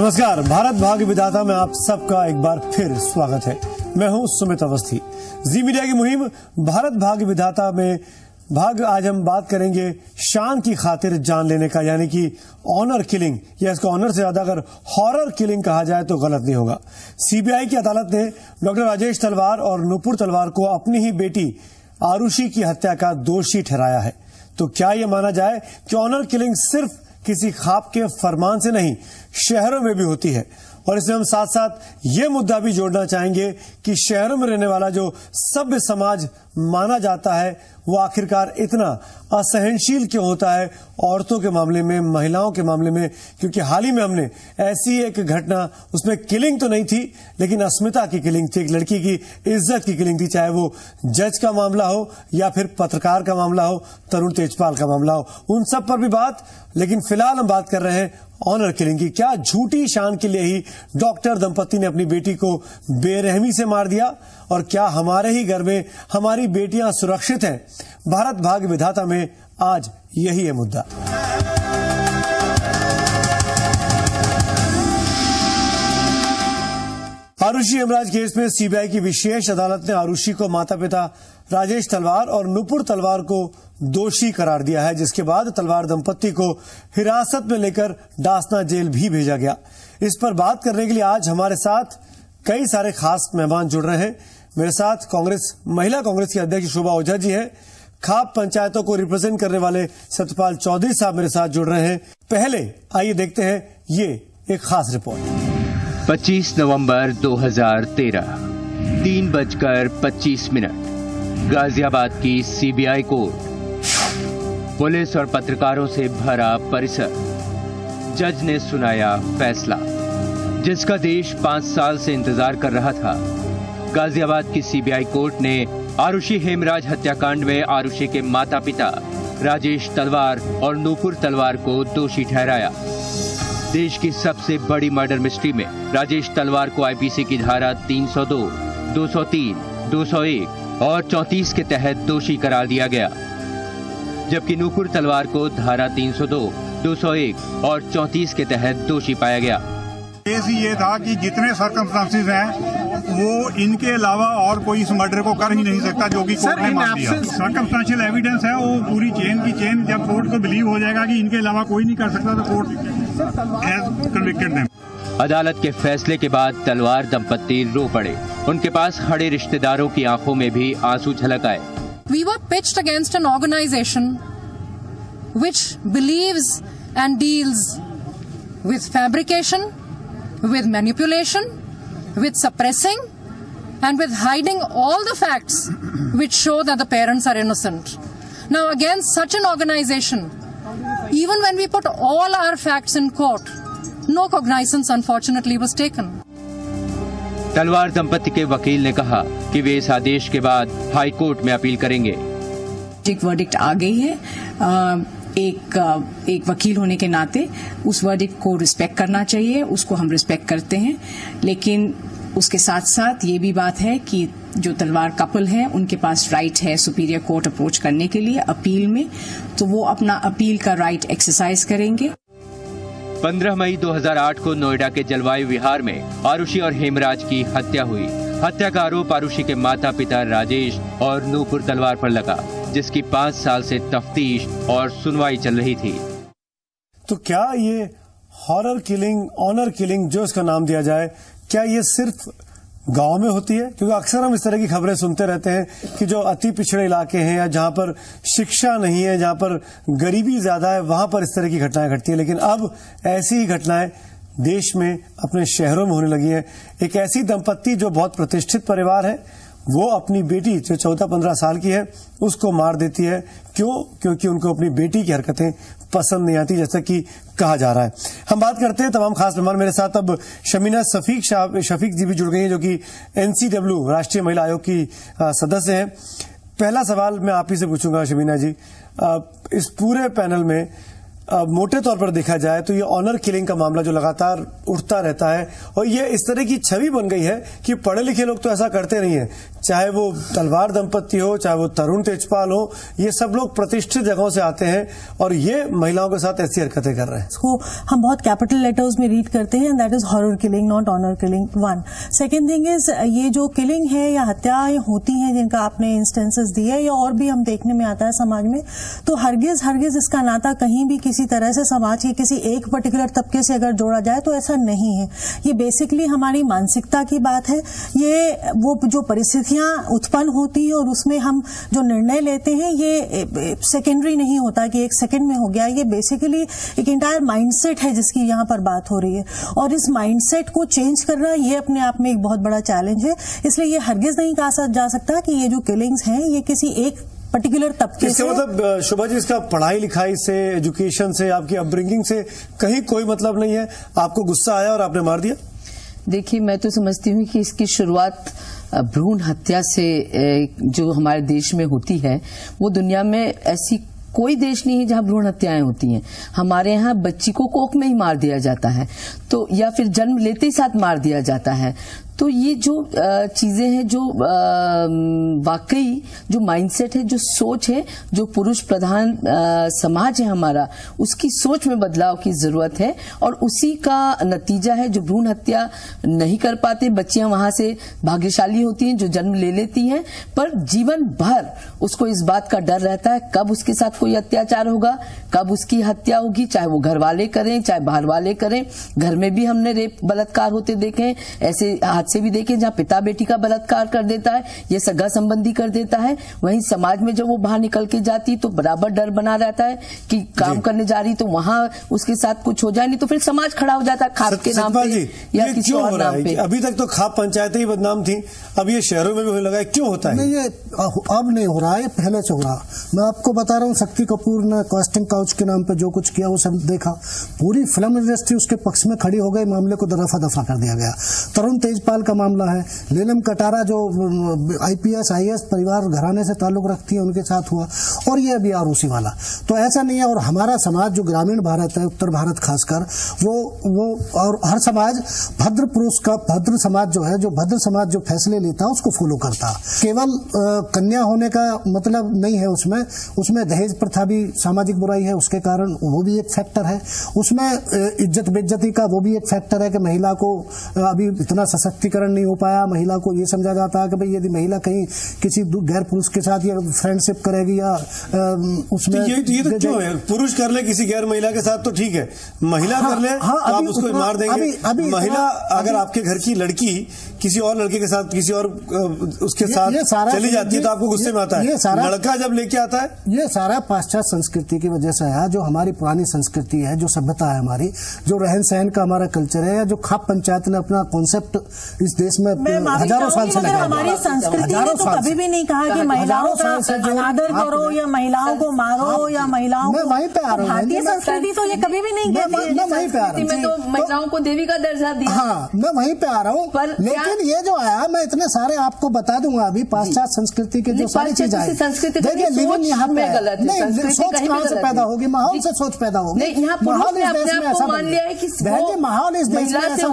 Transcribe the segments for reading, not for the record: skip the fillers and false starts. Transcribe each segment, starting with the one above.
नमस्कार, भारत भाग्य विधाता में आप सबका एक बार फिर स्वागत है। मैं हूं सुमित अवस्थी। जी मीडिया की मुहिम भारत भाग्य विधाता में आज हम बात करेंगे शान की खातिर जान लेने का, यानी कि ऑनर किलिंग, या इसको ऑनर से ज्यादा अगर हॉरर किलिंग कहा जाए तो गलत नहीं होगा। सीबीआई की अदालत ने डॉक्टर राजेश तलवार और नुपुर तलवार को अपनी ही बेटी आरुषि की हत्या का दोषी ठहराया है। तो क्या यह माना जाए कि ऑनर किलिंग सिर्फ किसी खाप के फरमान से नहीं, शहरों में भी होती है? और इसमें हम साथ साथ ये मुद्दा भी जोड़ना चाहेंगे कि शहरों में रहने वाला जो सभ्य समाज माना जाता है वो आखिरकार इतना असहनशील क्यों होता है औरतों के मामले में, महिलाओं के मामले में। क्योंकि हाल ही में हमने ऐसी एक घटना, उसमें किलिंग तो नहीं थी लेकिन अस्मिता की किलिंग थी, एक लड़की की इज्जत की किलिंग थी, चाहे वो जज का मामला हो या फिर पत्रकार का मामला हो, तरुण तेजपाल का मामला हो, उन सब पर भी बात। लेकिन फिलहाल हम बात कर रहे हैं ऑनर किलिंग की। क्या झूठी शान के लिए ही डॉक्टर दंपति ने अपनी बेटी को बेरहमी से मार दिया? और क्या हमारे ही घर में हमारी बेटियां सुरक्षित हैं? भारत भाग्य विधाता में आज यही है मुद्दा। आरुषि हेमराज केस में सीबीआई की विशेष अदालत ने आरुषि को माता पिता राजेश तलवार और नुपुर तलवार को दोषी करार दिया है, जिसके बाद तलवार दंपत्ति को हिरासत में लेकर डासना जेल भी भेजा गया। इस पर बात करने के लिए आज हमारे साथ कई सारे खास मेहमान जुड़ रहे हैं। मेरे साथ महिला कांग्रेस की अध्यक्ष शोभा ओझा जी है, खाप पंचायतों को रिप्रेजेंट करने वाले सत्यपाल चौधरी साहब मेरे साथ जुड़ रहे हैं। पहले आइए देखते हैं ये एक खास रिपोर्ट। 25 नवंबर 2013 3:25 गाजियाबाद की सीबीआई कोर्ट। पुलिस और पत्रकारों से भरा परिसर। जज ने सुनाया फैसला जिसका देश 5 साल से इंतजार कर रहा था। गाजियाबाद की सीबीआई कोर्ट ने आरुषि हेमराज हत्याकांड में आरुषि के माता पिता राजेश तलवार और नुपुर तलवार को दोषी ठहराया। देश की सबसे बड़ी मर्डर मिस्ट्री में राजेश तलवार को आईपीसी की धारा 302, 203, 201 और 34 के तहत दोषी करार दिया गया, जबकि नुपुर तलवार को धारा 302, 201 और 34 के तहत दोषी पाया गया। केस ये था कि जितने सर्कमस्टांसेस हैं वो इनके अलावा और कोई इस मर्डर को कर ही नहीं सकता, जो कि कोर्ट ने मान दिया। सर्कमस्टांशियल एविडेंस है, वो पूरी चेन की चेन जब कोर्ट को बिलीव हो जाएगा कि इनके अलावा कोई नहीं कर सकता तो कोर्ट हैज कन्विक्टेड देम। अदालत के फैसले के बाद तलवार दंपत्ति रो पड़े। उनके पास खड़े रिश्तेदारों की आंखों में भी आंसू झलक आए। We were pitched against an organization which believes and deals with fabrication, with manipulation, with suppressing and with hiding all the facts which show that the parents are innocent. Now against such an organization, even when we put all our facts in court, no cognizance unfortunately was taken. तलवार दंपति के वकील ने कहा कि वे इस आदेश के बाद हाई कोर्ट में अपील करेंगे। एक वर्डिक्ट आ गई है। एक वकील होने के नाते उस वर्डिक्ट को रिस्पेक्ट करना चाहिए, उसको हम रिस्पेक्ट करते हैं। लेकिन उसके साथ साथ ये भी बात है कि जो तलवार कपल है उनके पास राइट है सुपीरियर कोर्ट अप्रोच करने के लिए अपील में, तो वो अपना अपील का राइट एक्सरसाइज करेंगे। 15 मई 2008 को नोएडा के जलवायु विहार में आरुषि और हेमराज की हत्या हुई। हत्या का आरोप आरुषि के माता पिता राजेश और नुपुर तलवार पर लगा, जिसकी 5 साल से तफ्तीश और सुनवाई चल रही थी। तो क्या ये हॉरर किलिंग, ऑनर किलिंग जो इसका नाम दिया जाए, क्या ये सिर्फ गांव में होती है? क्योंकि अक्सर हम इस तरह की खबरें सुनते रहते हैं कि जो अति पिछड़े इलाके हैं या जहां पर शिक्षा नहीं है, जहां पर गरीबी ज्यादा है, वहां पर इस तरह की घटनाएं घटती हैं। लेकिन अब ऐसी ही घटनाएं देश में, अपने शहरों में होने लगी है। एक ऐसी दंपत्ति जो बहुत प्रतिष्ठित परिवार है, वो अपनी बेटी जो 14-15 साल की है उसको मार देती है। क्यों? क्योंकि उनको अपनी बेटी की हरकतें पसंद नहीं आती, जैसा कि कहा जा रहा है। हम बात करते हैं तमाम खास मेहमान। मेरे साथ अब शमीना शफीक जी भी जुड़ गई हैं, जो कि NCW राष्ट्रीय महिला आयोग की सदस्य हैं। पहला सवाल मैं आप ही से पूछूंगा शमीना जी, इस पूरे पैनल में मोटे तौर पर देखा जाए तो ये ऑनर किलिंग का मामला जो लगातार उठता रहता है, और ये इस तरह की छवि बन गई है कि पढ़े लिखे लोग तो ऐसा करते नहीं है, चाहे वो तलवार दंपति हो, चाहे वो तरुण तेजपाल हो, ये सब लोग प्रतिष्ठित जगहों से आते हैं और ये महिलाओं के साथ ऐसी हरकतें कर रहे हैं। इसको हम बहुत कैपिटल लेटर्स में रीड करते हैं, that is horror killing, not honour killing. One second thing is, ये जो किलिंग है या हत्याएं होती हैं जिनका आपने इंस्टेंसेस दिए या और भी हम देखने में आता है समाज में, तो हरगिज इसका नाता कहीं भी किसी तरह से समाज के किसी एक पर्टिकुलर तबके से अगर जोड़ा जाए तो ऐसा नहीं है। ये बेसिकली हमारी मानसिकता की बात है। ये वो जो परिस्थितियां उत्पन्न होती हैं और उसमें हम जो निर्णय लेते हैं ये सेकेंडरी नहीं होता कि एक सेकंड में हो गया। ये बेसिकली एक इंटायर माइंडसेट है जिसकी यहाँ पर बात हो रही है और इस माइंडसेट को चेंज करना ये अपने आप में एक बहुत बड़ा चैलेंज है। इसलिए ये हरगिज नहीं कहा जा सकता कि ये जो किलिंग्स हैं ये किसी एक पर्टिकुलर तबके से, मतलब शोभा जी, इसका पढ़ाई लिखाई से, एजुकेशन से, आपकी अपब्रिंगिंग से कहीं कोई मतलब नहीं है? आपको गुस्सा आया और आपने मार दिया? देखिए, मैं तो समझती हूँ कि इसकी शुरुआत भ्रूण हत्या से जो हमारे देश में होती है, वो दुनिया में ऐसी कोई देश नहीं है जहां भ्रूण हत्याएं होती हैं। हमारे यहाँ बच्ची को कोख में ही मार दिया जाता है, तो या फिर जन्म लेते ही साथ मार दिया जाता है। तो ये जो चीजें हैं, जो वाकई जो माइंडसेट है, जो सोच है, जो पुरुष प्रधान समाज है हमारा, उसकी सोच में बदलाव की जरूरत है और उसी का नतीजा है जो भ्रूण हत्या नहीं कर पाते। बच्चियां वहां से भाग्यशाली होती हैं जो जन्म ले लेती हैं, पर जीवन भर उसको इस बात का डर रहता है कब उसके साथ कोई अत्याचार होगा, कब उसकी हत्या होगी, चाहे वो घर वाले करें चाहे बाहर वाले करें। घर में भी हमने रेप बलात्कार होते देखे, ऐसे से भी देखें जहां पिता बेटी का बलात्कार कर देता है, ये सगा संबंधी कर देता है। वहीं समाज में जब वो बाहर निकल के जाती तो बराबर डर बना रहता है कि काम करने जा रही तो वहां उसके साथ कुछ हो जाए, नहीं तो फिर समाज खड़ा हो जाता है खाप के नाम पे या किसी और नाम पे। अभी तक तो खाप पंचायतें ही बदनाम थी, अब ये शहरों में भी होने लगा है, क्यों होता है? नहीं, ये अब नहीं हो रहा है, पहले से हो रहा। मैं आपको बता रहा हूँ, शक्ति कपूर ने कास्टिंग काउच के नाम पे जो कुछ किया वो सब देखा, पूरी फिल्म इंडस्ट्री उसके पक्ष में खड़ी हो गई, मामले को दफा दफा कर दिया गया। तरुण तेजपाल का मामला है, नीलम कटारा जो IPS IAS परिवार घराने से ताल्लुक रखती है उनके साथ हुआ, और ये अभी आरूसी वाला। तो ऐसा नहीं है। और हमारा समाज जो ग्रामीण भारत है, उत्तर भारत खासकर, वो और हर समाज भद्र पुरुष का, भद्र समाज जो है, जो भद्र समाज जो फैसले लेता है उसको फॉलो करता। केवल कन्या होने का मतलब नहीं है, उसमें दहेज प्रथा भी सामाजिक बुराई है, उसके कारण वो भी एक फैक्टर है। उसमें इज्जत बेइज्जती का वो भी एक फैक्टर है कि महिला को अभी इतना सशक्तिकरण नहीं हो पाया। महिला को ये समझा जाता है कि भाई यदि महिला कहीं किसी गैर पुरुष के साथ या फ्रेंडशिप करेगी या उसमें ये तो क्यों है? पुरुष कर ले किसी गैर महिला के साथ तो ठीक है, महिला कर ले तो आप उसको मार देंगे। महिला अगर आपके घर की लड़की किसी और लड़के के साथ, किसी और उसके साथ चली जाती है तो आपको गुस्से में आता है। लड़का जब लेके आता है, ये सारा पाश्चात्य संस्कृति की वजह से है। जो हमारी पुरानी संस्कृति है, जो सभ्यता है हमारी, जो रहन सहन का हमारा कल्चर है, या जो खाप पंचायत ने अपना कॉन्सेप्ट इस देश में हजारों साल से लगाया। हमारी संस्कृति ने तो कभी भी नहीं कहा कि महिलाओं का अनादर करो या महिलाओं को मारो या महिलाओं को, वहीं पे आ रहा हूँ। भारतीय संस्कृति तो ये कभी भी नहीं कहती। मैं वहीं पे आ रहा हूँ, तो महिलाओं को देवी का दर्जा दिया। हाँ, मैं वहीं पे आ रहा हूँ। लेकिन ये जो आया, मैं इतने सारे आपको बता दूंगा अभी पाश्चात्य संस्कृति के जो सारी चीजें आई, देखिए लिविंग यहाँ पे नहीं, सोच कहाँ से पैदा होगी? माहौल से सोच पैदा होगी। माहौल इस देश में ऐसा बन गया है, माहौल इस देश में ऐसा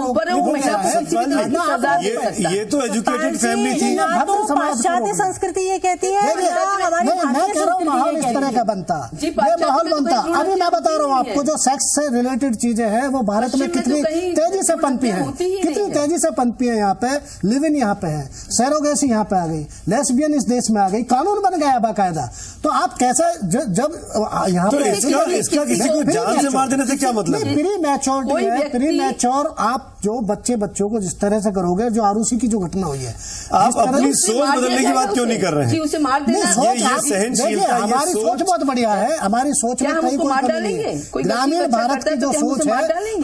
ये तो एजुकेटेड फैमिली थी। पाश्चात्य संस्कृति ये कहती है, मैं कह रहा हूँ माहौल इस तरह का बनता, ये माहौल बनता। अभी मैं बता रहा हूँ आपको, जो सेक्स से रिलेटेड चीजें हैं वो भारत में कितनी तेजी से पनपी है, कितनी तेजी से पनपी है। यहाँ पे लिव इन यहाँ पे है, सैरोगेसी यहाँ पे आ गई, लेस्बियन इस देश में आ गई, कानून बन गया बाकायदा। तो आप कैसे जब यहाँ पे इसका किसी को जान से मार देने से क्या मतलब? प्री मैच्योरिटी है, प्री मैच्योर आप जो बच्चों को जिस तरह से करोगे, जो आरूसी की जो घटना हुई है, आप अपनी सोच बदलने की बात क्यों नहीं कर रहे हैं? उसे मार देना, सहनशीलता, हमारी सोच बहुत बढ़िया है, हमारी सोच में कहीं कोई कमी नहीं है। ग्रामीण भारत की जो सोच है,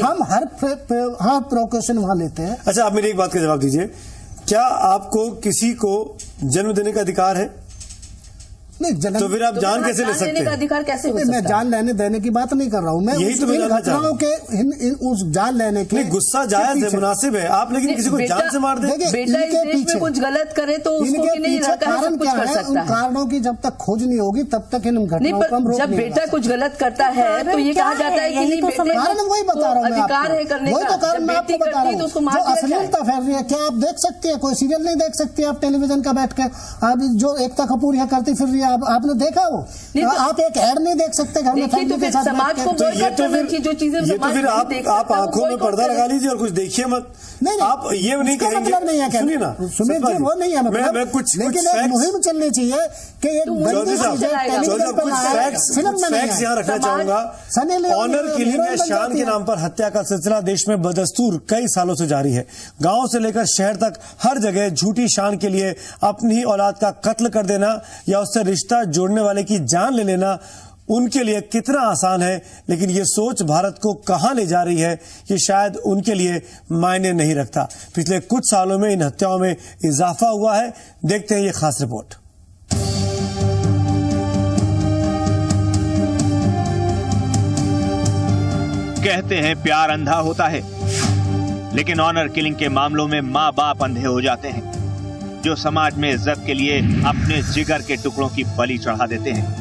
हम हर प्रोकेशन वहां लेते हैं। अच्छा, आप मेरी एक बात का जवाब दीजिए, क्या आपको किसी को जन्म देने का अधिकार है? नहीं, तो फिर आप जान कैसे ले सकते हैं? का अधिकार कैसे हो सकता है? मैं जान लेने देने की बात नहीं कर रहा हूँ, मैं यही तो मैं जानना चाह रहा हूं। के उस जान लेने के गुस्सा जायज है, मुनासिब है, आप लेकिन किसी को जान से मार दें। बेटा इस देश में कुछ गलत करे तो उसको कि नहीं कारण क्या है? उन कारणों की जब तक खोज नहीं होगी तब तक इन घटनाओं को हम रोक नहीं सकते। जब बेटा कुछ गलत करता है तो ये कहा जाता है कि नहीं बेटे कारण वही बता रहा हूँ, अधिकार है करने का। तो कारण मैं आपको बता रहा हूँ, जो अश्लीलता फैल रही है, क्या आप देख सकते हैं? कोई सीरियल नहीं देख सकते आप टेलीविजन का बैठ कर? आप जो एकता कपूर यहाँ करती फिर रही है, आपने देखा वो? आप एक ऐड नहीं देख सकते घर में फैमिली के साथ? समाज को जो चीजें ये तो फिर आप आंखों में पर्दा लगा लीजिए और कुछ देखिए मत। नहीं, आप ये नहीं कहेंगे, मतलब नहीं है, सुनिए ना सुमित जी, वो नहीं है मतलब, मैं कुछ लेकिन एक मुहिम चलनी चाहिए कि एक फैक्ट्स यहाँ रखना चाहूंगा। ऑनर किलिंग या शान के नाम पर हत्या का सिलसिला देश में बदस्तूर कई सालों से जारी है। गांव से लेकर शहर तक हर जगह झूठी शान के लिए अपनी ही औलाद का कत्ल कर देना या उससे रिश्ता जोड़ने वाले की जान ले लेना उनके लिए कितना आसान है, लेकिन ये सोच भारत को कहां ले जा रही है ये शायद उनके लिए मायने नहीं रखता। पिछले कुछ सालों में इन हत्याओं में इजाफा हुआ है। देखते हैं ये खास रिपोर्ट। कहते हैं प्यार अंधा होता है, लेकिन ऑनर किलिंग के मामलों में माँ बाप अंधे हो जाते हैं, जो समाज में इज्जत के लिए अपने जिगर के टुकड़ों की बलि चढ़ा देते हैं।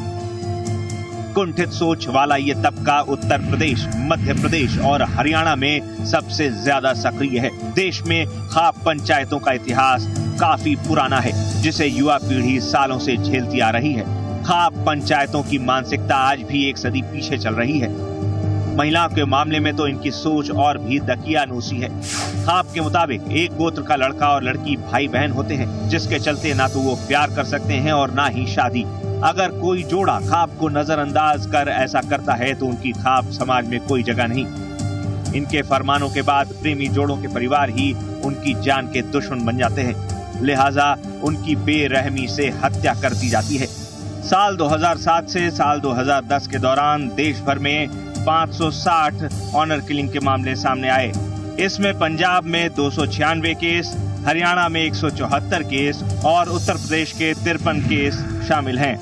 कुंठित सोच वाला ये तबका उत्तर प्रदेश, मध्य प्रदेश और हरियाणा में सबसे ज्यादा सक्रिय है। देश में खाप पंचायतों का इतिहास काफी पुराना है, जिसे युवा पीढ़ी सालों से झेलती आ रही है। खाप पंचायतों की मानसिकता आज भी एक सदी पीछे चल रही है। महिलाओं के मामले में तो इनकी सोच और भी दकियानूसी है। खाप के मुताबिक एक गोत्र का लड़का और लड़की भाई बहन होते हैं, जिसके चलते ना तो वो प्यार कर सकते हैं और ना ही शादी। अगर कोई जोड़ा खाप को नजरअंदाज कर ऐसा करता है तो उनकी खाप समाज में कोई जगह नहीं। इनके फरमानों के बाद प्रेमी जोड़ों के परिवार ही उनकी जान के दुश्मन बन जाते हैं, लिहाजा उनकी बेरहमी से हत्या कर दी जाती है। साल 2007 से साल 2010 के दौरान देश भर में 560 ऑनर किलिंग के मामले सामने आए। इसमें पंजाब में 296 केस, हरियाणा में 174 केस और उत्तर प्रदेश के 53 केस शामिल हैं।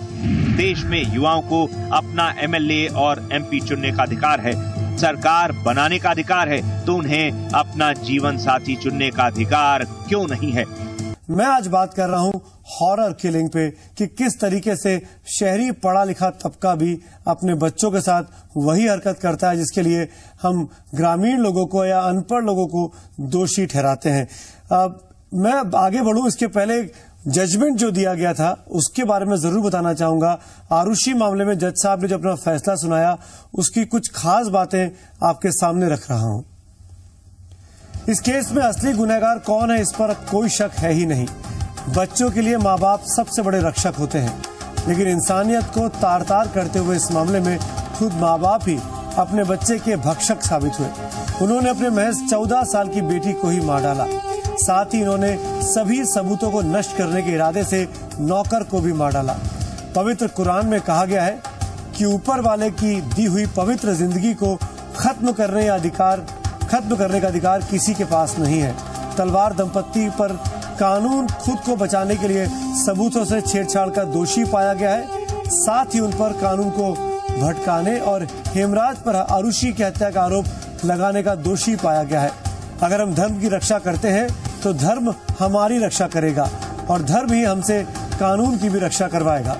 देश में युवाओं को अपना एमएलए और एमपी चुनने का अधिकार है, सरकार बनाने का अधिकार है, तो उन्हें अपना जीवन साथी चुनने का अधिकार क्यों नहीं है? मैं आज बात कर रहा हूं हॉरर किलिंग पे कि किस तरीके से शहरी पढ़ा लिखा तबका भी अपने बच्चों के साथ वही हरकत करता है जिसके लिए हम ग्रामीण लोगों को या अनपढ़ लोगों को दोषी ठहराते हैं। मैं आगे बढ़ूं इसके पहले जजमेंट जो दिया गया था उसके बारे में जरूर बताना चाहूंगा। आरुषि मामले में जज साहब ने जो अपना फैसला सुनाया उसकी कुछ खास बातें आपके सामने रख रहा हूं। इस केस में असली गुनहगार कौन है इस पर कोई शक है ही नहीं। बच्चों के लिए माँ बाप सबसे बड़े रक्षक होते हैं, लेकिन इंसानियत को तार तार करते हुए इस मामले में खुद माँ बाप ही अपने बच्चे के भक्षक साबित हुए। उन्होंने अपने महज 14 साल की बेटी को ही मार डाला। साथ ही इन्होंने सभी सबूतों को नष्ट करने के इरादे से नौकर को भी मार डाला। पवित्र कुरान में कहा गया है कि ऊपर वाले की दी हुई पवित्र जिंदगी को खत्म करने का अधिकार किसी के पास नहीं है। तलवार दंपत्ति पर कानून खुद को बचाने के लिए सबूतों से छेड़छाड़ का दोषी पाया गया है। साथ ही उन पर कानून को भटकाने और हेमराज पर आरुषि की हत्या का आरोप लगाने का दोषी पाया गया है। अगर हम धर्म की रक्षा करते हैं तो धर्म हमारी रक्षा करेगा और धर्म ही हमसे कानून की भी रक्षा करवाएगा।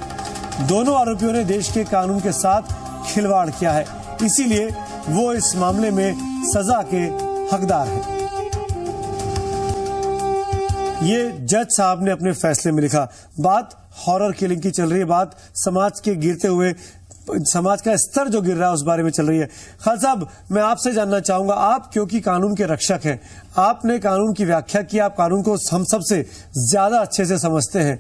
दोनों आरोपियों ने देश के कानून के साथ खिलवाड़ किया है, इसीलिए वो इस मामले में सजा के हकदार हैं। ये जज साहब ने अपने फैसले में लिखा। बात हॉरर किलिंग की चल रही है, बात समाज के गिरते हुए, समाज का स्तर जो गिर रहा है उस बारे में चल रही है। खान साहब, मैं आपसे जानना चाहूंगा, आप क्योंकि कानून के रक्षक हैं, आपने कानून की व्याख्या की, आप कानून को हम सबसे ज्यादा अच्छे से समझते हैं।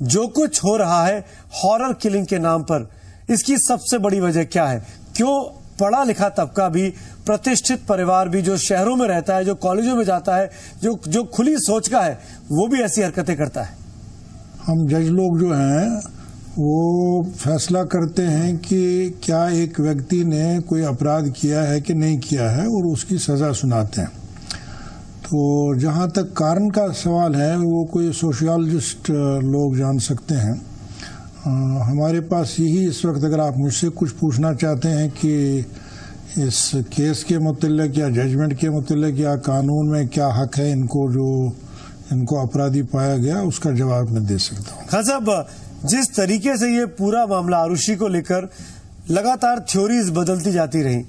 जो कुछ हो रहा है हॉरर किलिंग के नाम पर, इसकी सबसे बड़ी वजह क्या है? क्यों पढ़ा लिखा तबका भी, प्रतिष्ठित परिवार भी, जो शहरों में रहता है, जो कॉलेजों में जाता है, जो खुली सोच का है, वो भी ऐसी हरकतें करता है? हम जज लोग जो हैं वो फैसला करते हैं कि क्या एक व्यक्ति ने कोई अपराध किया है कि नहीं किया है और उसकी सजा सुनाते हैं। तो जहाँ तक कारण का सवाल है वो कोई सोशियोलॉजिस्ट लोग जान सकते हैं। हमारे पास यही इस वक्त, अगर आप मुझसे कुछ पूछना चाहते हैं कि इस केस के मुतल्लिक या जजमेंट के मुतल्लिक या कानून में क्या हक है इनको, जो इनको अपराधी पाया गया, उसका जवाब मैं दे सकता हूँ। खान साहब, जिस तरीके से ये पूरा मामला आरुषि को लेकर लगातार थ्योरीज बदलती जाती रही,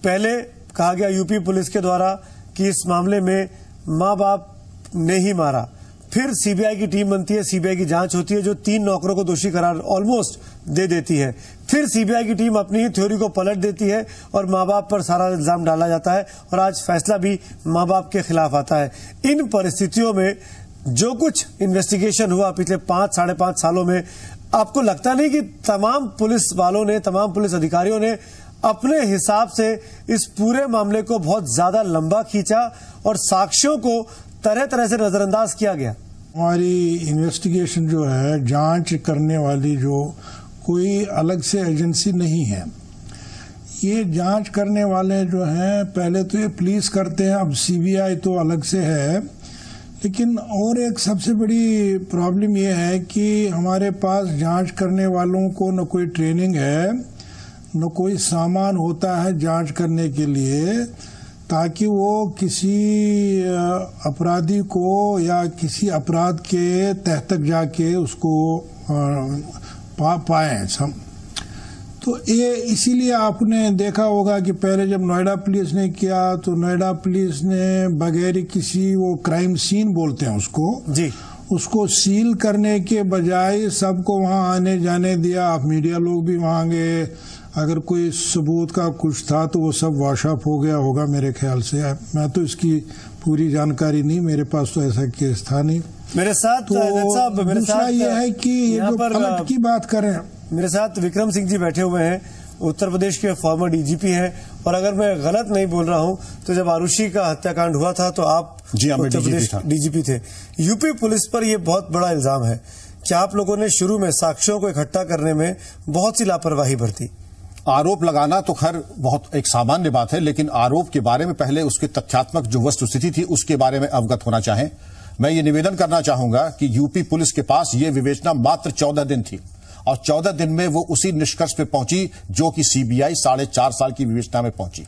पहले कहा गया यूपी पुलिस के द्वारा कि इस मामले में माँ बाप ने ही मारा, फिर सीबीआई की टीम बनती है, सीबीआई की जांच होती है जो 3 नौकरों को दोषी करार ऑलमोस्ट दे देती है, फिर सीबीआई की टीम अपनी ही थ्योरी को पलट देती है और माँ बाप पर सारा इल्जाम डाला जाता है और आज फैसला भी माँ बाप के खिलाफ आता है। इन परिस्थितियों में जो कुछ इन्वेस्टिगेशन हुआ पिछले 5-5.5 सालों में, आपको लगता नहीं कि तमाम पुलिस वालों ने, तमाम पुलिस अधिकारियों ने अपने हिसाब से इस पूरे मामले को बहुत ज्यादा लंबा खींचा और साक्ष्यों को तरह तरह से नजरअंदाज किया गया? हमारी इन्वेस्टिगेशन जो है, जांच करने वाली जो कोई अलग से एजेंसी नहीं है, ये जांच करने वाले जो हैं पहले तो ये पुलिस करते हैं, अब सीबीआई तो अलग से है। लेकिन और एक सबसे बड़ी प्रॉब्लम ये है कि हमारे पास जांच करने वालों को न कोई ट्रेनिंग है, न कोई सामान होता है जांच करने के लिए, ताकि वो किसी अपराधी को या किसी अपराध के तह तक जाके उसको पाएं। तो ये इसीलिए आपने देखा होगा कि पहले जब नोएडा पुलिस ने किया तो नोएडा पुलिस ने बगैर किसी, वो क्राइम सीन बोलते हैं उसको जी, उसको सील करने के बजाय सबको वहां आने जाने दिया। आप मीडिया लोग भी वहां गए, अगर कोई सबूत का कुछ था तो वो सब वॉशअप हो गया होगा मेरे ख्याल से। मैं तो इसकी पूरी जानकारी नहीं, मेरे पास तो ऐसा केस था नहीं मेरे साथ। तो दूसरा ये है कि ये जो पलट की बात करें, मेरे साथ विक्रम सिंह जी बैठे हुए हैं, उत्तर प्रदेश के फॉर्मर डीजीपी हैं, और अगर मैं गलत नहीं बोल रहा हूं तो जब आरुषि का हत्याकांड हुआ था तो आप उत्तर प्रदेश डीजीपी थे। यूपी पुलिस पर यह बहुत बड़ा इल्जाम है कि आप लोगों ने शुरू में साक्ष्यों को इकट्ठा करने में बहुत सी लापरवाही बरती। आरोप लगाना तो खैर बहुत एक सामान्य बात है, लेकिन आरोप के बारे में पहले उसकी तथ्यात्मक जो वस्तुस्थिति थी उसके बारे में अवगत होना चाहें। मैं ये निवेदन करना चाहूंगा कि यूपी पुलिस के पास ये विवेचना मात्र 14 दिन थी और 14 दिन में वो उसी निष्कर्ष पे पहुंची जो कि सीबीआई 4.5 साल की विवेचना में पहुंची।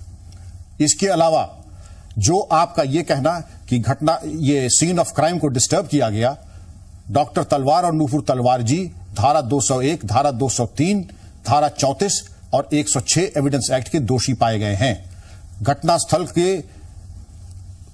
इसके अलावा जो आपका ये कहना कि घटना, ये सीन ऑफ क्राइम को डिस्टर्ब किया गया, डॉक्टर तलवार और नूपुर तलवार जी धारा 201, धारा 203, धारा 34 और 106 एविडेंस एक्ट के दोषी पाए गए हैं। घटनास्थल के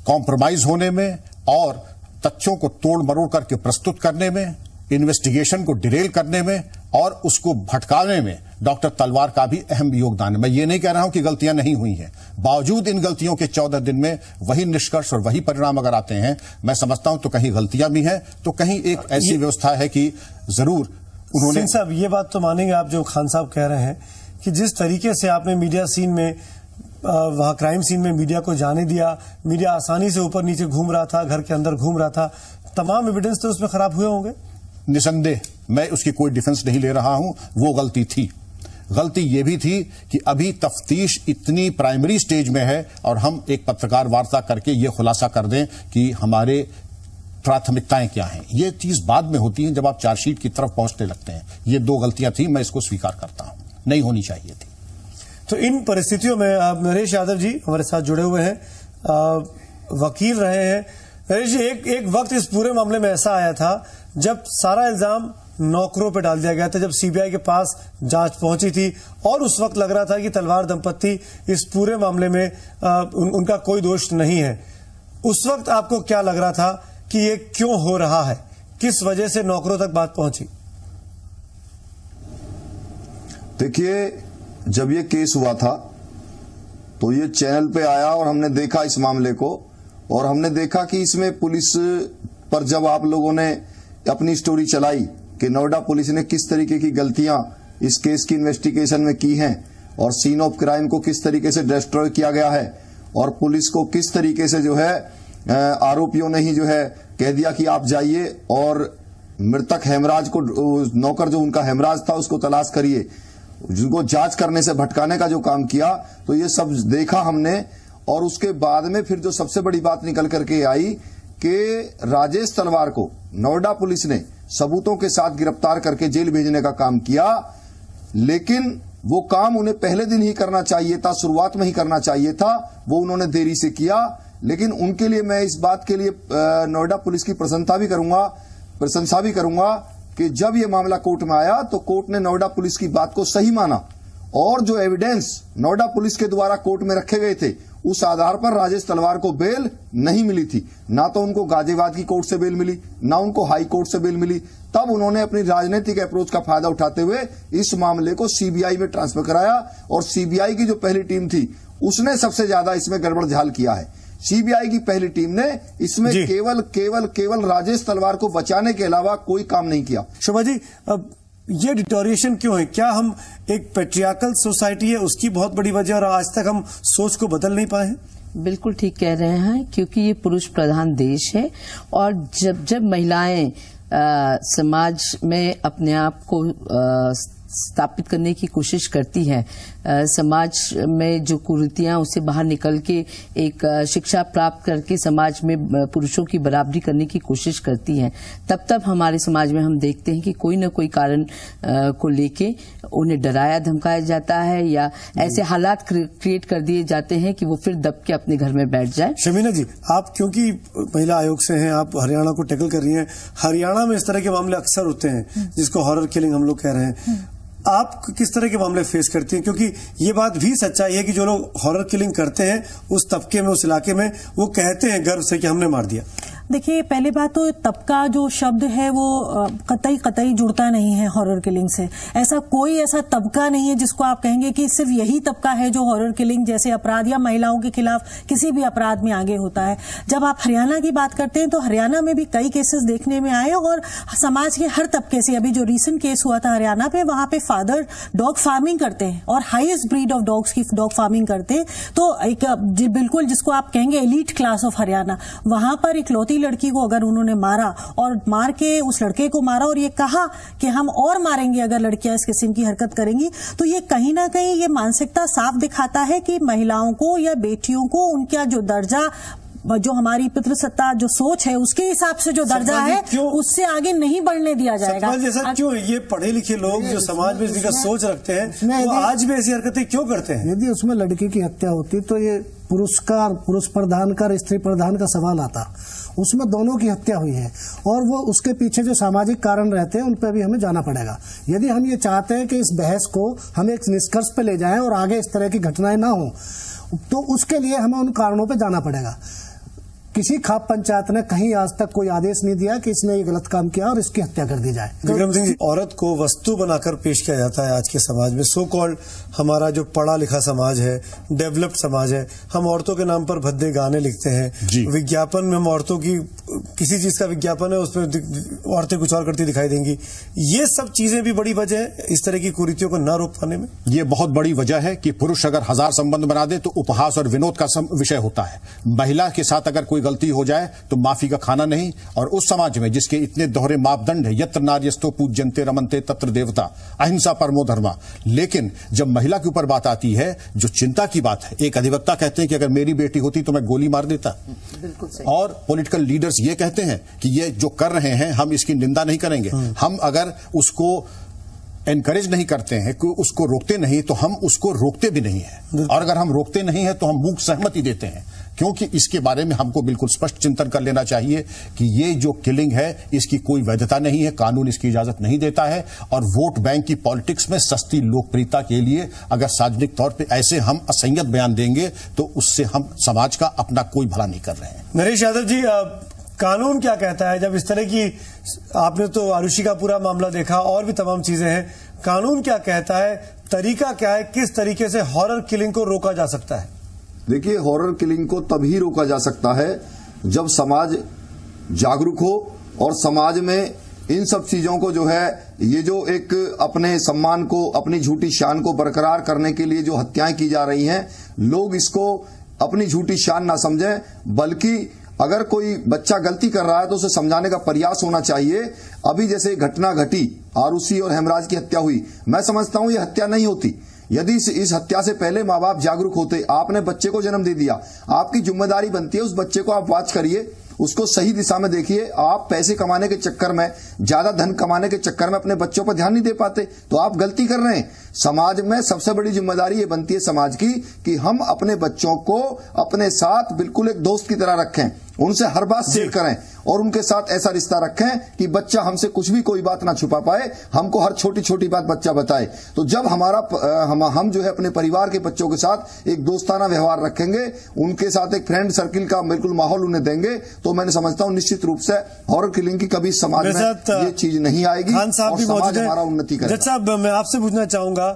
कॉम्प्रोमाइज होने में और तथ्यों को तोड़ मरोड़ करके प्रस्तुत करने में, इन्वेस्टिगेशन को डिरेल करने में और उसको भटकाने में डॉक्टर तलवार का भी अहम योगदान है। मैं ये नहीं कह रहा हूं कि गलतियां नहीं हुई हैं, बावजूद इन गलतियों के 14 दिन में वही निष्कर्ष और वही परिणाम अगर आते हैं, मैं समझता हूं तो कहीं गलतियां भी हैं, तो कहीं एक ऐसी व्यवस्था है कि जरूर उन्होंने। साहब, ये बात तो मानेंगे आप जो खान साहब कह रहे हैं कि जिस तरीके से आपने मीडिया सीन में, वहां क्राइम सीन में मीडिया को जाने दिया, मीडिया आसानी से ऊपर नीचे घूम रहा था, घर के अंदर घूम रहा था, तमाम एविडेंस तो उसमें खराब हुए होंगे। निसंदेह, मैं उसकी कोई डिफेंस नहीं ले रहा हूं, वो गलती थी। गलती ये भी थी कि अभी तफ्तीश इतनी प्राइमरी स्टेज में है और हम एक पत्रकार वार्ता करके ये खुलासा कर दें कि हमारे प्राथमिकताएं क्या हैं। ये चीज बाद में होती है जब आप चार्जशीट की तरफ पहुंचने लगते हैं। ये 2 गलतियां थी, मैं इसको स्वीकार करता हूं, नहीं होनी चाहिए थी। तो इन परिस्थितियों में नरेश यादव जी हमारे साथ जुड़े हुए हैं, वकील रहे हैं। नरेश जी, एक वक्त इस पूरे मामले में ऐसा आया था जब सारा इल्जाम नौकरों पे डाल दिया गया था, जब सीबीआई के पास जांच पहुंची थी और उस वक्त लग रहा था कि तलवार दंपत्ति इस पूरे मामले में उनका कोई दोष नहीं है। उस वक्त आपको क्या लग रहा था कि ये क्यों हो रहा है, किस वजह से नौकरों तक बात पहुंची? देखिए, जब ये केस हुआ था तो ये चैनल पे आया और हमने देखा इस मामले को, और हमने देखा कि इसमें पुलिस पर जब आप लोगों ने अपनी स्टोरी चलाई कि नोएडा पुलिस ने किस तरीके की गलतियां इस केस की इन्वेस्टिगेशन में की हैं और सीन ऑफ क्राइम को किस तरीके से डिस्ट्रॉय किया गया है और पुलिस को किस तरीके से जो है आरोपियों ने ही जो है कह दिया कि आप जाइए और मृतक हेमराज को, नौकर जो उनका हेमराज था उसको तलाश करिए, जिनको जांच करने से भटकाने का जो काम किया, तो ये सब देखा हमने। और उसके बाद में फिर जो सबसे बड़ी बात निकल करके आई कि राजेश तलवार को नोएडा पुलिस ने सबूतों के साथ गिरफ्तार करके जेल भेजने का काम किया, लेकिन वो काम उन्हें पहले दिन ही करना चाहिए था, शुरुआत में ही करना चाहिए था। वो उन्होंने देरी से किया। लेकिन उनके लिए मैं इस बात के लिए नोएडा पुलिस की प्रशंसा भी करूंगा कि जब ये मामला कोर्ट में आया तो कोर्ट ने नोएडा पुलिस की बात को सही माना और जो एविडेंस नोएडा पुलिस के द्वारा कोर्ट में रखे गए थे उस आधार पर राजेश तलवार को बेल नहीं मिली थी। ना तो उनको गाजियाबाद की कोर्ट से बेल मिली, ना उनको हाई कोर्ट से बेल मिली। तब उन्होंने अपनी राजनीतिक अप्रोच का फायदा उठाते हुए इस मामले को सीबीआई में ट्रांसफर कराया और सीबीआई की जो पहली टीम थी उसने सबसे ज्यादा इसमें गड़बड़ झाल किया है। सीबीआई की पहली टीम ने इसमें केवल राजेश तलवार को बचाने के अलावा कोई काम नहीं किया। शोभा जी, अब ये डिटोरिएशन क्यों है? क्या हम एक पेट्रियार्कल सोसाइटी है उसकी बहुत बड़ी वजह और आज तक हम सोच को बदल नहीं पाए हैं? बिल्कुल ठीक कह रहे हैं, क्योंकि ये पुरुष प्रधान देश है और जब महिलाएं समाज में अपने आप को स्थापित करने की कोशिश करती है, समाज में जो कुरीतियां उससे बाहर निकल के एक शिक्षा प्राप्त करके समाज में पुरुषों की बराबरी करने की कोशिश करती है, तब हमारे समाज में हम देखते हैं कि कोई न कोई कारण को लेके उन्हें डराया धमकाया जाता है या ऐसे हालात क्रिएट कर दिए जाते हैं कि वो फिर दब के अपने घर में बैठ जाए। शमीना जी, आप क्योंकि महिला आयोग से हैं, आप हरियाणा को टैकल कर रही हैं। हरियाणा में इस तरह के मामले अक्सर होते हैं जिसको हॉरर किलिंग हम लोग कह रहे हैं। आप किस तरह के मामले फेस करती हैं? क्योंकि ये बात भी सच्चाई है कि जो लोग हॉरर किलिंग करते हैं उस तबके में, उस इलाके में, वो कहते हैं गर्व से कि हमने मार दिया। देखिए, पहली बात तो तबका जो शब्द है वो कतई जुड़ता नहीं है हॉरर किलिंग से। ऐसा तबका नहीं है जिसको आप कहेंगे कि सिर्फ यही तबका है जो हॉरर किलिंग जैसे अपराध या महिलाओं के खिलाफ किसी भी अपराध में आगे होता है। जब आप हरियाणा की बात करते हैं तो हरियाणा में भी कई केसेस देखने में आए और समाज के हर तबके से, अभी जो रीसेंट केस हुआ था हरियाणा पे, वहां पे फादर डॉग फार्मिंग करते हैं और हाईएस्ट ब्रीड ऑफ डॉग्स की डॉग फार्मिंग करते हैं। तो एक बिल्कुल जिसको आप कहेंगे एलीट क्लास ऑफ हरियाणा, वहां पर इकलौती लड़की को अगर उन्होंने मारा और मार के उस लड़के को मारा और ये कहा कि हम और मारेंगे अगर लड़कियां इस किस्म की हरकत करेंगी, तो ये कहीं ना कहीं ये मानसिकता साफ दिखाता है कि महिलाओं को या बेटियों को उनका जो दर्जा, जो हमारी पितृसत्ता जो सोच है उसके हिसाब से जो दर्जा है उससे आगे नहीं बढ़ने दिया जाएगा। जैसा क्यों ये पढ़े लिखे लोग जो समाज में इसका सोच रखते हैं वो आज भी ऐसी हरकतें क्यों करते हैं? यदि उसमें लड़की की हत्या होती तो ये पुरुष प्रधान का स्त्री प्रधान का सवाल आता। उसमें दोनों की हत्या हुई है और वो उसके पीछे जो सामाजिक कारण रहते हैं उन पर भी हमें जाना पड़ेगा। यदि हम ये चाहते हैं कि इस बहस को हम एक निष्कर्ष पे ले जाएं और आगे इस तरह की घटनाएं ना हो, तो उसके लिए हमें उन कारणों पे जाना पड़ेगा। किसी खाप पंचायत ने कहीं आज तक कोई आदेश नहीं दिया कि इसने ये गलत काम किया और इसकी हत्या कर दी जाए। विक्रम सिंह जी, औरत को वस्तु बनाकर पेश किया जाता है आज के समाज में। सो कॉल्ड हमारा जो पढ़ा लिखा समाज है, डेवलप्ड समाज है, हम औरतों के नाम पर भद्दे गाने लिखते हैं। विज्ञापन में हम औरतों की किसी चीज का विज्ञापन है उसमें औरतें कुछ और करती दिखाई देंगी। ये सब चीजें भी बड़ी वजह है इस तरह की कुरीतियों को न रोक पाने में। ये बहुत बड़ी वजह है कि पुरुष अगर 1000 संबंध बना दे तो उपहास और विनोद का विषय होता है। महिला के साथ अगर कोई गलती हो जाए तो माफी का खाना नहीं। और उस समाज में जिसके इतने दोहरे मापदंड है, यत्र नार्यस्तो पूज्यन्ते रमन्ते तत्र देवता, अहिंसा परमो धर्मा, लेकिन जब महिला के ऊपर बात आती है, जो चिंता की बात है, एक अधिवक्ता कहते हैं कि अगर मेरी बेटी होती तो मैं गोली मार देता। बिल्कुल सही। और पॉलिटिकल लीडर्स ये कहते हैं कि ये जो कर रहे हैं हम इसकी निंदा नहीं करेंगे, हम अगर उसको एनकरेज नहीं करते हैं, उसको रोकते नहीं तो हम उसको रोकते भी नहीं है, और अगर हम रोकते नहीं है तो हम मूक सहमति देते हैं। क्योंकि इसके बारे में हमको बिल्कुल स्पष्ट चिंतन कर लेना चाहिए कि ये जो किलिंग है इसकी कोई वैधता नहीं है, कानून इसकी इजाजत नहीं देता है। और वोट बैंक की पॉलिटिक्स में सस्ती लोकप्रियता के लिए अगर सार्वजनिक तौर पे ऐसे हम असंयत बयान देंगे तो उससे हम समाज का अपना कोई भला नहीं कर रहे हैं। नरेश यादव जी, कानून क्या कहता है जब इस तरह की, आपने तो आरुषि का पूरा मामला देखा और भी तमाम चीजें हैं, कानून क्या कहता है, तरीका क्या है, किस तरीके से हॉरर किलिंग को रोका जा सकता है? देखिए, हॉरर किलिंग को तभी रोका जा सकता है जब समाज जागरूक हो और समाज में इन सब चीजों को जो है, ये जो एक अपने सम्मान को, अपनी झूठी शान को बरकरार करने के लिए जो हत्याएं की जा रही हैं, लोग इसको अपनी झूठी शान ना समझें, बल्कि अगर कोई बच्चा गलती कर रहा है तो उसे समझाने का प्रयास होना चाहिए। अभी जैसे घटना घटी, आरुषि और हेमराज की हत्या हुई, मैं समझता हूं ये हत्या नहीं होती यदि इस हत्या से पहले माँ बाप जागरूक होते। आपने बच्चे को जन्म दे दिया, आपकी जिम्मेदारी बनती है उस बच्चे को आप वॉच करिए, उसको सही दिशा में देखिए। आप पैसे कमाने के चक्कर में, ज्यादा धन कमाने के चक्कर में अपने बच्चों पर ध्यान नहीं दे पाते, तो आप गलती कर रहे हैं। समाज में सबसे बड़ी जिम्मेदारी ये बनती है समाज की कि हम अपने बच्चों को अपने साथ बिल्कुल एक दोस्त की तरह रखें, उनसे हर बात शेयर करें और उनके साथ ऐसा रिश्ता रखें कि बच्चा हमसे कुछ भी कोई बात ना छुपा पाए, हमको हर छोटी छोटी बात बच्चा बताए। तो जब हम जो है अपने परिवार के बच्चों के साथ एक दोस्ताना व्यवहार रखेंगे, उनके साथ एक फ्रेंड सर्किल का बिल्कुल माहौल उन्हें देंगे, तो मैंने समझता हूं निश्चित रूप से हॉरर किलिंग की कभी समाज में ये चीज नहीं आएगी खान साहब और भी समाज मौजूद हैं। हमारा उन्नति करेगा। जज साहब, मैं आपसे पूछना चाहूंगा,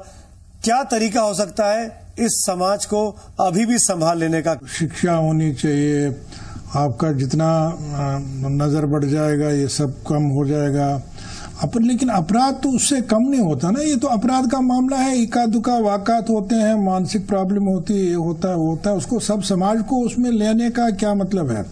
क्या तरीका हो सकता है इस समाज को अभी भी संभाल लेने का? शिक्षा होनी चाहिए, आपका जितना नजर बढ़ जाएगा ये सब कम हो जाएगा। लेकिन अपराध तो उससे कम नहीं होता ना, ये तो अपराध का मामला है, इक्का दुक्का वाक़ात होते हैं, मानसिक प्रॉब्लम होती है, ये होता है वो होता है, उसको सब समाज को उसमें लेने का क्या मतलब है?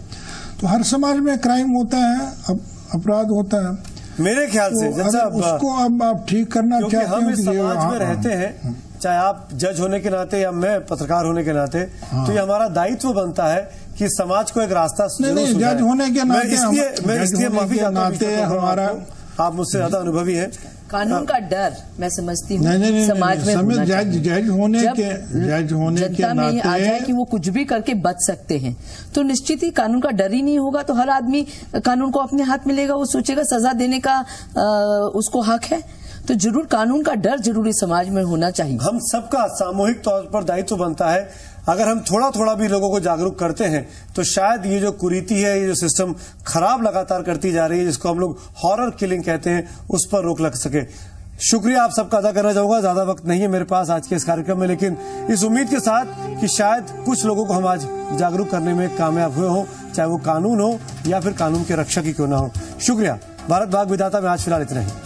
तो हर समाज में क्राइम होता है, अपराध होता है। मेरे ख्याल से तो उसको अब आप ठीक करना चाहते हैं, हम इस समाज में रहते हैं, चाहे आप जज होने के नाते या मैं पत्रकार होने के नाते, तो ये हमारा दायित्व बनता है कि समाज को एक रास्ता नहीं, जज होने के नाते मैं इसलिए माफी चाहता हूं, हमारा आप मुझसे ज्यादा अनुभवी हैं। कानून का डर मैं समझती हूँ समाज में होना चाहिए। जज होने के जनता में आ जाए कि वो कुछ भी करके बच सकते हैं, तो निश्चित ही कानून का डर ही नहीं होगा, तो हर आदमी कानून को अपने हाथ में लेगा, वो सोचेगा सजा देने का उसको हक है। तो जरूर कानून का डर जरूरी समाज में होना चाहिए। हम सबका सामूहिक तौर पर दायित्व बनता है, अगर हम थोड़ा थोड़ा भी लोगों को जागरूक करते हैं तो शायद ये जो कुरीति है, ये जो सिस्टम खराब लगातार करती जा रही है, जिसको हम लोग हॉरर किलिंग कहते हैं, उस पर रोक लग सके। शुक्रिया आप सबका अदा करना चाहूंगा। ज्यादा वक्त नहीं है मेरे पास आज के इस कार्यक्रम में, लेकिन इस उम्मीद के साथ कि शायद कुछ लोगों को हम आज जागरूक करने में कामयाब हुए हों, चाहे वो कानून हो या फिर कानून के रक्षक ही क्यों ना हो। शुक्रिया। भारत भाग विधाता में आज फिलहाल इतना ही।